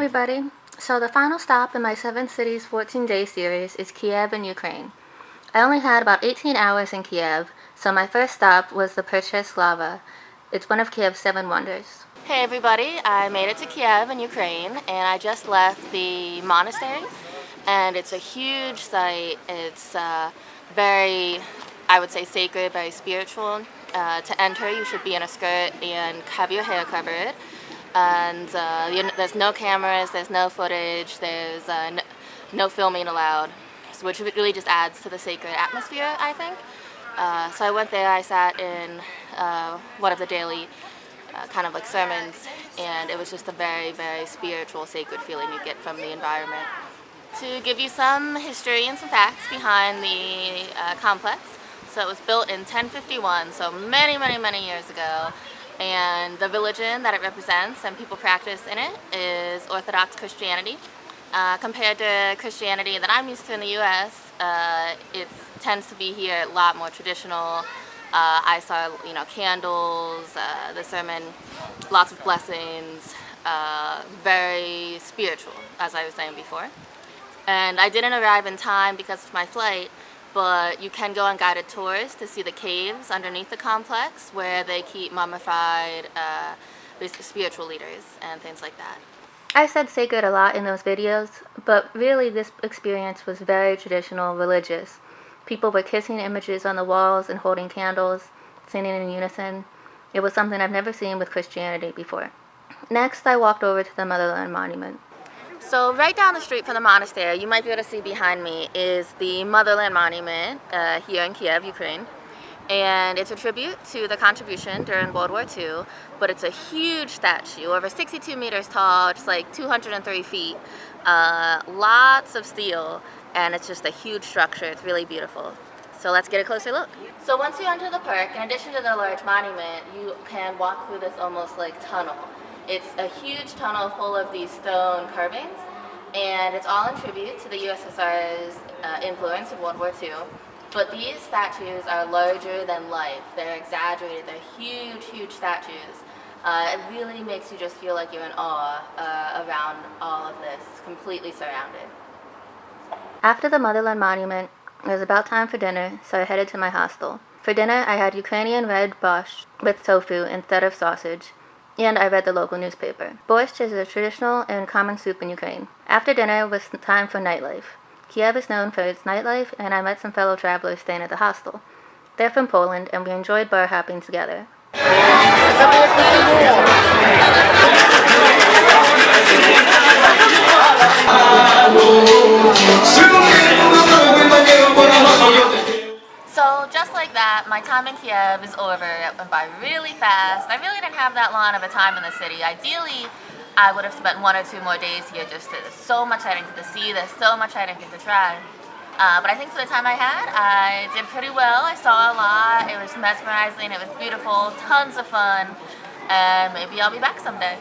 everybody. So the final stop in my 7 cities 14-day series is Kiev in Ukraine. I only had about 18 hours in Kiev, so my first stop was the Slava. It's one of Kiev's 7 wonders. Hey everybody, I made it to Kiev in Ukraine and I just left the monastery, and it's a huge site. It's very, I would say, sacred, very spiritual. To enter, you should be in a skirt and have your hair covered. And there's no cameras, there's no footage, there's no filming allowed, which really just adds to the sacred atmosphere, I think. So I went there, I sat in one of the daily kind of like sermons, and it was just a very, very spiritual, sacred feeling you get from the environment. To give you some history and some facts behind the complex, so it was built in 1051, so many, many, many years ago. And the religion that it represents and people practice in it is Orthodox Christianity. Compared to Christianity that I'm used to in the U.S., it tends to be here a lot more traditional. I saw, candles, the sermon, lots of blessings, very spiritual, as I was saying before. And I didn't arrive in time because of my flight, but you can go on guided tours to see the caves underneath the complex where they keep mummified spiritual leaders and things like that. I said sacred a lot in those videos, but really this experience was very traditional, religious. People were kissing images on the walls and holding candles, singing in unison. It was something I've never seen with Christianity before. Next, I walked over to the Motherland Monument. So right down the street from the monastery, you might be able to see behind me, is the Motherland Monument here in Kiev, Ukraine. And it's a tribute to the contribution during World War II, but it's a huge statue, over 62 meters tall, just like 203 feet, lots of steel, and it's just a huge structure. It's really beautiful. So let's get a closer look. So once you enter the park, in addition to the large monument, you can walk through this almost like tunnel. It's a huge tunnel full of these stone carvings, and it's all in tribute to the USSR's influence in World War II. But these statues are larger than life. They're exaggerated. They're huge, huge statues. It really makes you just feel like you're in awe around all of this, completely surrounded. After the Motherland Monument, it was about time for dinner, so I headed to my hostel. For dinner, I had Ukrainian red borscht with tofu instead of sausage, and I read the local newspaper. Borscht is a traditional and common soup in Ukraine. After dinner was time for nightlife. Kiev is known for its nightlife, and I met some fellow travelers staying at the hostel. They're from Poland, and we enjoyed bar hopping together. So just like that, my time in Kiev is over. It went by really fast. I really didn't have that long of a time in the city. Ideally, I would have spent 1 or 2 more days here. There's so much I didn't get to see. There's so much I didn't get to try. But I think for the time I had, I did pretty well. I saw a lot. It was mesmerizing. It was beautiful. Tons of fun. And maybe I'll be back someday.